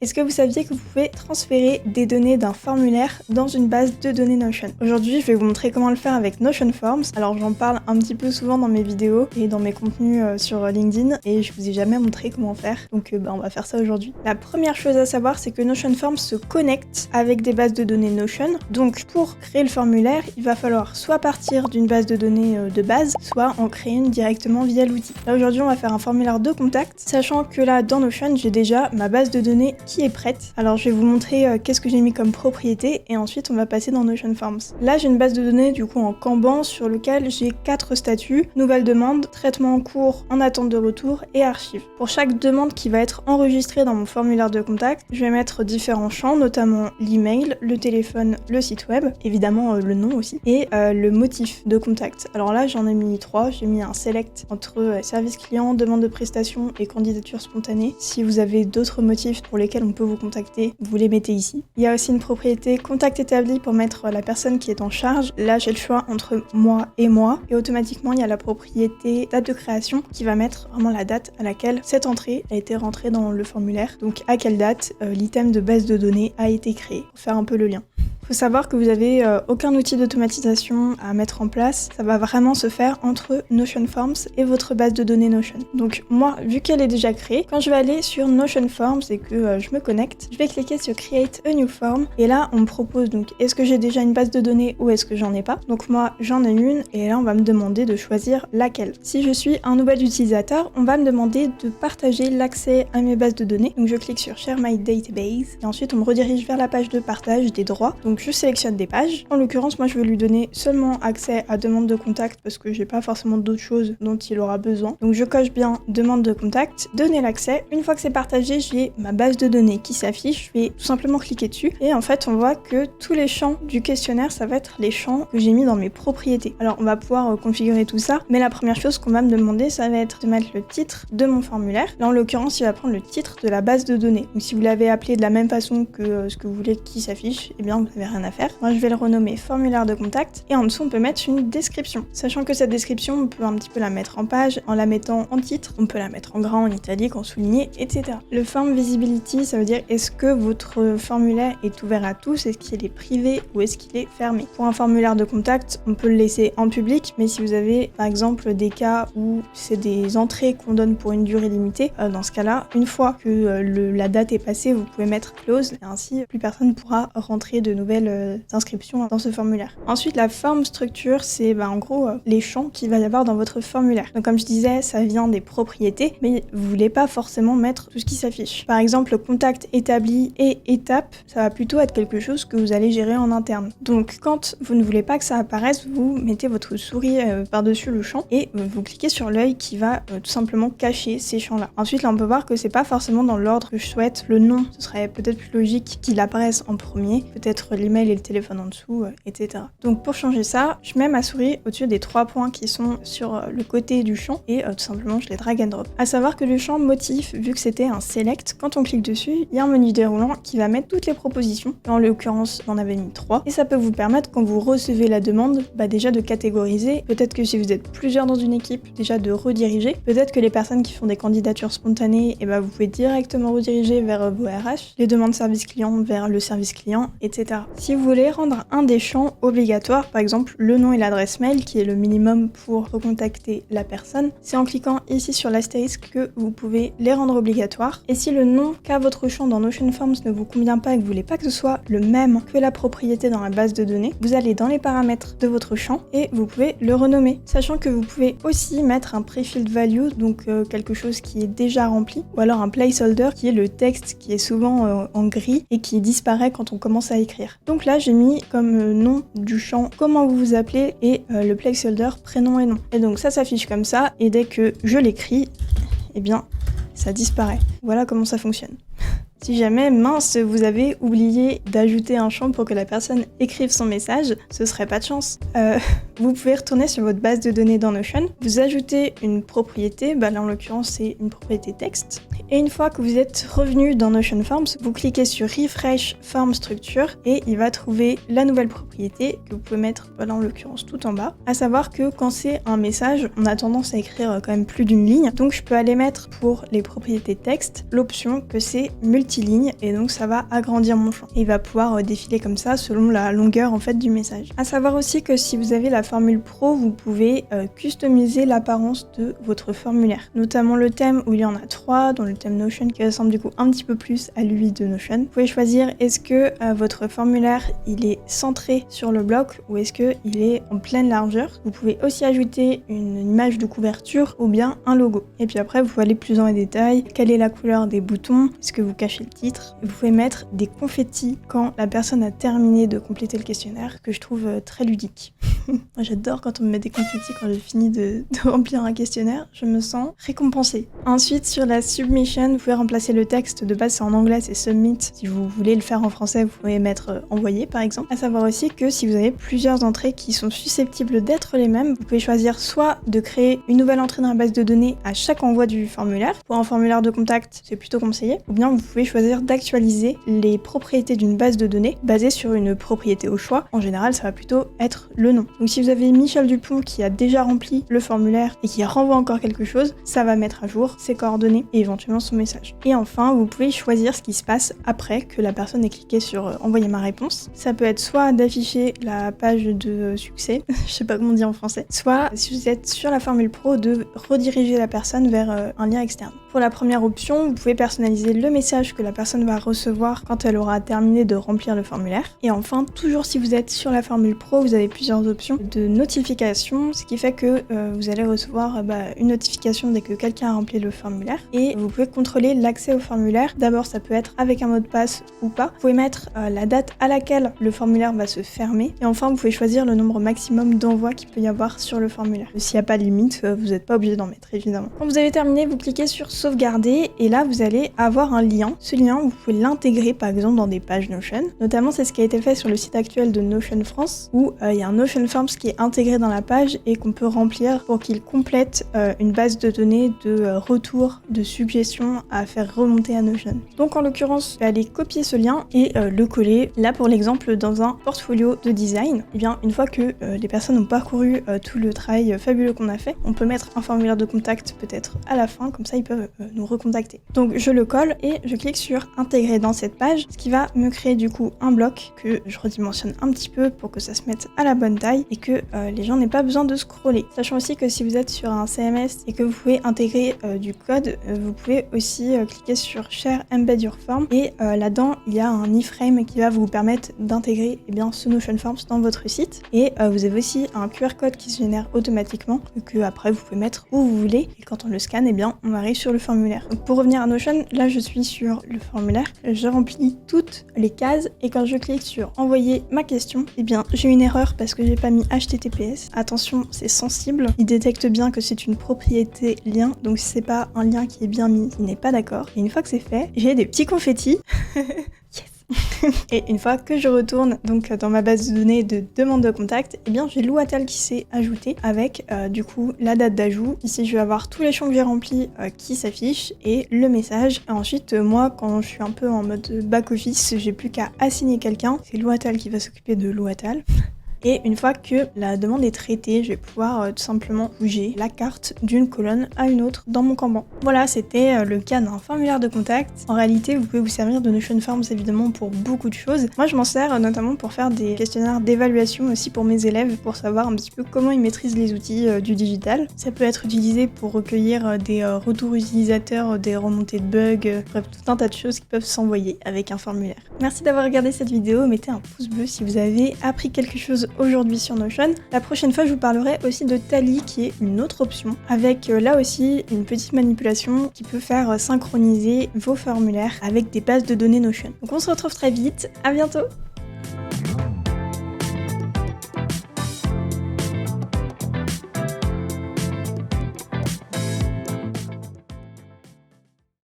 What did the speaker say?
Est-ce que vous saviez que vous pouvez transférer des données d'un formulaire dans une base de données Notion? Aujourd'hui, je vais vous montrer comment le faire avec Notion Forms. Alors j'en parle un petit peu souvent dans mes vidéos et dans mes contenus sur LinkedIn et je vous ai jamais montré comment faire. Donc on va faire ça aujourd'hui. La première chose à savoir, c'est que Notion Forms se connecte avec des bases de données Notion. Donc pour créer le formulaire, il va falloir soit partir d'une base de données de base, soit en créer une directement via l'outil. Là aujourd'hui, on va faire un formulaire de contact, sachant que là dans Notion, j'ai déjà ma base de données qui est prête. Alors je vais vous montrer qu'est-ce que j'ai mis comme propriété et ensuite on va passer dans Notion Forms. Là j'ai une base de données du coup en Kanban sur lequel j'ai 4 statuts: nouvelle demande, traitement en cours, en attente de retour et archives. Pour chaque demande qui va être enregistrée dans mon formulaire de contact, je vais mettre différents champs, notamment l'email, le téléphone, le site web, évidemment le nom aussi, et le motif de contact. Alors là j'en ai mis 3, j'ai mis un select entre service client, demande de prestation et candidature spontanée. Si vous avez d'autres motifs pour lesquels on peut vous contacter, vous les mettez ici. Il y a aussi une propriété contact établi pour mettre la personne qui est en charge. Là j'ai le choix entre moi et automatiquement il y a la propriété date de création qui va mettre vraiment la date à laquelle cette entrée a été rentrée dans le formulaire, donc à quelle date l'item de base de données a été créé, pour faire un peu le lien. Il faut savoir que vous n'avez aucun outil d'automatisation à mettre en place, ça va vraiment se faire entre Notion Forms et votre base de données Notion. Donc moi, vu qu'elle est déjà créée, quand je vais aller sur Notion Forms et que je me connecte, je vais cliquer sur Create a New Form et là on me propose donc est-ce que j'ai déjà une base de données ou est-ce que j'en ai pas. Donc moi j'en ai une et là on va me demander de choisir laquelle. Si je suis un nouvel utilisateur, on va me demander de partager l'accès à mes bases de données. Donc je clique sur Share My Database et ensuite on me redirige vers la page de partage des droits. Donc je sélectionne des pages. En l'occurrence, moi je veux lui donner seulement accès à demande de contact parce que j'ai pas forcément d'autres choses dont il aura besoin. Donc je coche bien demande de contact, donner l'accès. Une fois que c'est partagé, j'ai ma base de données qui s'affiche. Je vais tout simplement cliquer dessus et en fait on voit que tous les champs du questionnaire, ça va être les champs que j'ai mis dans mes propriétés. Alors on va pouvoir configurer tout ça, mais la première chose qu'on va me demander, ça va être de mettre le titre de mon formulaire. Là en l'occurrence, il va prendre le titre de la base de données. Donc si vous l'avez appelé de la même façon que ce que vous voulez qu'il s'affiche, eh bien vous n'avez rien à faire. Moi je vais le renommer formulaire de contact et en dessous on peut mettre une description. Sachant que cette description on peut un petit peu la mettre en page en la mettant en titre, on peut la mettre en grand, en italique, en souligné, etc. Le form visibility, ça veut dire est-ce que votre formulaire est ouvert à tous, est-ce qu'il est privé ou est-ce qu'il est fermé. Pour un formulaire de contact, on peut le laisser en public, mais si vous avez par exemple des cas où c'est des entrées qu'on donne pour une durée limitée, dans ce cas-là, une fois que la date est passée, vous pouvez mettre close et ainsi plus personne pourra rentrer de nouvelles inscriptions dans ce formulaire. Ensuite, la form structure, c'est en gros les champs qu'il va y avoir dans votre formulaire. Donc comme je disais, ça vient des propriétés, mais vous voulez pas forcément mettre tout ce qui s'affiche. Par exemple, le contact établi et étape, ça va plutôt être quelque chose que vous allez gérer en interne. Donc quand vous ne voulez pas que ça apparaisse, vous mettez votre souris par-dessus le champ et vous cliquez sur l'œil qui va tout simplement cacher ces champs-là. Ensuite, là on peut voir que c'est pas forcément dans l'ordre que je souhaite. Le nom, ce serait peut-être plus logique qu'il apparaisse en premier, peut-être l'email et le téléphone en dessous, etc. Donc pour changer ça, je mets ma souris au-dessus des 3 points qui sont sur le côté du champ et tout simplement je les drag and drop. À savoir que le champ motif, vu que c'était un select, quand on clique dessus, il y a un menu déroulant qui va mettre toutes les propositions. En l'occurrence, j'en avais mis 3 et ça peut vous permettre quand vous recevez la demande, déjà de catégoriser. Peut-être que si vous êtes plusieurs dans une équipe, déjà de rediriger. Peut-être que les personnes qui font des candidatures spontanées, vous pouvez directement rediriger vers vos RH, les demandes service client vers le service client, etc. Si vous voulez rendre un des champs obligatoire, par exemple le nom et l'adresse mail qui est le minimum pour recontacter la personne, c'est en cliquant ici sur l'astérisque que vous pouvez les rendre obligatoires. Et si le nom qu'a votre champ dans Notion Forms ne vous convient pas et que vous voulez pas que ce soit le même que la propriété dans la base de données, vous allez dans les paramètres de votre champ et vous pouvez le renommer. Sachant que vous pouvez aussi mettre un pre-filled value, donc quelque chose qui est déjà rempli, ou alors un placeholder qui est le texte qui est souvent en gris et qui disparaît quand on commence à écrire. Donc là j'ai mis comme nom du champ comment vous vous appelez et le placeholder prénom et nom. Et donc ça s'affiche comme ça et dès que je l'écris, ça disparaît. Voilà comment ça fonctionne. Si jamais, vous avez oublié d'ajouter un champ pour que la personne écrive son message, ce serait pas de chance. vous pouvez retourner sur votre base de données dans Notion, vous ajoutez une propriété, là en l'occurrence c'est une propriété texte, et une fois que vous êtes revenu dans Notion Forms, vous cliquez sur Refresh Form Structure et il va trouver la nouvelle propriété que vous pouvez mettre, là en l'occurrence tout en bas. À savoir que quand c'est un message, on a tendance à écrire quand même plus d'une ligne, donc je peux aller mettre pour les propriétés texte l'option que c'est multiligne et donc ça va agrandir mon champ. Et il va pouvoir défiler comme ça selon la longueur en fait du message. À savoir aussi que si vous avez la formule pro, vous pouvez customiser l'apparence de votre formulaire, notamment le thème où il y en a 3, dont le thème Notion qui ressemble du coup un petit peu plus à lui de Notion. Vous pouvez choisir est-ce que votre formulaire il est centré sur le bloc ou est-ce que il est en pleine largeur. Vous pouvez aussi ajouter une image de couverture ou bien un logo. Et puis après vous pouvez aller plus dans les détails, quelle est la couleur des boutons, est-ce que vous cachez le titre. Vous pouvez mettre des confettis quand la personne a terminé de compléter le questionnaire, que je trouve très ludique. Moi j'adore quand on me met des confettis quand j'ai fini de remplir un questionnaire, je me sens récompensée. Ensuite sur la submission, vous pouvez remplacer le texte, de base c'est en anglais, c'est submit. Si vous voulez le faire en français, vous pouvez mettre envoyer par exemple. À savoir aussi que si vous avez plusieurs entrées qui sont susceptibles d'être les mêmes, vous pouvez choisir soit de créer une nouvelle entrée dans la base de données à chaque envoi du formulaire. Pour un formulaire de contact, c'est plutôt conseillé. Ou bien vous pouvez choisir d'actualiser les propriétés d'une base de données basée sur une propriété au choix. En général, ça va plutôt être le nom. Donc si vous avez Michel Dupont qui a déjà rempli le formulaire et qui renvoie encore quelque chose, ça va mettre à jour ses coordonnées et éventuellement son message. Et enfin, vous pouvez choisir ce qui se passe après que la personne ait cliqué sur envoyer ma réponse. Ça peut être soit d'afficher la page de succès, je sais pas comment dire en français, soit si vous êtes sur la formule pro de rediriger la personne vers un lien externe. Pour la première option, vous pouvez personnaliser le message que la personne va recevoir quand elle aura terminé de remplir le formulaire. Et enfin, toujours si vous êtes sur la formule pro, vous avez plusieurs options de notification, ce qui fait que vous allez recevoir une notification dès que quelqu'un a rempli le formulaire. Et vous pouvez contrôler l'accès au formulaire. D'abord, ça peut être avec un mot de passe ou pas. Vous pouvez mettre la date à laquelle le formulaire va se fermer. Et enfin, vous pouvez choisir le nombre maximum d'envois qu'il peut y avoir sur le formulaire. S'il n'y a pas de limite, vous n'êtes pas obligé d'en mettre, évidemment. Quand vous avez terminé, vous cliquez sur sauvegarder et là, vous allez avoir un lien. Ce lien, vous pouvez l'intégrer par exemple dans des pages Notion. Notamment, c'est ce qui a été fait sur le site actuel de Notion France où il y a un Notion Forms qui est intégré dans la page et qu'on peut remplir pour qu'il complète une base de données de retours, de suggestions à faire remonter à Notion. Donc en l'occurrence, je vais aller copier ce lien et le coller là pour l'exemple dans un portfolio de design. Et bien une fois que les personnes ont parcouru tout le travail fabuleux qu'on a fait, on peut mettre un formulaire de contact peut-être à la fin, comme ça ils peuvent nous recontacter. Donc je le colle et je clique sur intégrer dans cette page, ce qui va me créer du coup un bloc que je redimensionne un petit peu pour que ça se mette à la bonne taille et que les gens n'aient pas besoin de scroller. Sachant aussi que si vous êtes sur un CMS et que vous pouvez intégrer du code, vous pouvez aussi cliquer sur Share Embed Your Form et là-dedans il y a un iframe qui va vous permettre d'intégrer ce Notion Forms dans votre site et vous avez aussi un QR code qui se génère automatiquement que après vous pouvez mettre où vous voulez et quand on le scanne on arrive sur le formulaire. Donc pour revenir à Notion, là je suis sur le formulaire, je remplis toutes les cases et quand je clique sur envoyer ma question, j'ai une erreur parce que j'ai pas mis HTTPS. Attention, c'est sensible, il détecte bien que c'est une propriété lien, donc si c'est pas un lien qui est bien mis, il n'est pas d'accord. Et une fois que c'est fait, j'ai des petits confettis. Et une fois que je retourne donc dans ma base de données de demande de contact, j'ai Louatal qui s'est ajouté avec du coup la date d'ajout. Ici je vais avoir tous les champs que j'ai remplis qui s'affichent et le message. Et ensuite moi quand je suis un peu en mode back office, j'ai plus qu'à assigner quelqu'un. C'est Louatal qui va s'occuper de Louatal. Et une fois que la demande est traitée, je vais pouvoir tout simplement bouger la carte d'une colonne à une autre dans mon Kanban. Voilà, c'était le cas d'un formulaire de contact. En réalité, vous pouvez vous servir de Notion Forms évidemment pour beaucoup de choses. Moi, je m'en sers notamment pour faire des questionnaires d'évaluation aussi pour mes élèves, pour savoir un petit peu comment ils maîtrisent les outils du digital. Ça peut être utilisé pour recueillir des retours utilisateurs, des remontées de bugs, bref, tout un tas de choses qui peuvent s'envoyer avec un formulaire. Merci d'avoir regardé cette vidéo, mettez un pouce bleu si vous avez appris quelque chose aujourd'hui sur Notion. La prochaine fois, je vous parlerai aussi de Tally, qui est une autre option, avec là aussi une petite manipulation qui peut faire synchroniser vos formulaires avec des bases de données Notion. Donc on se retrouve très vite, à bientôt!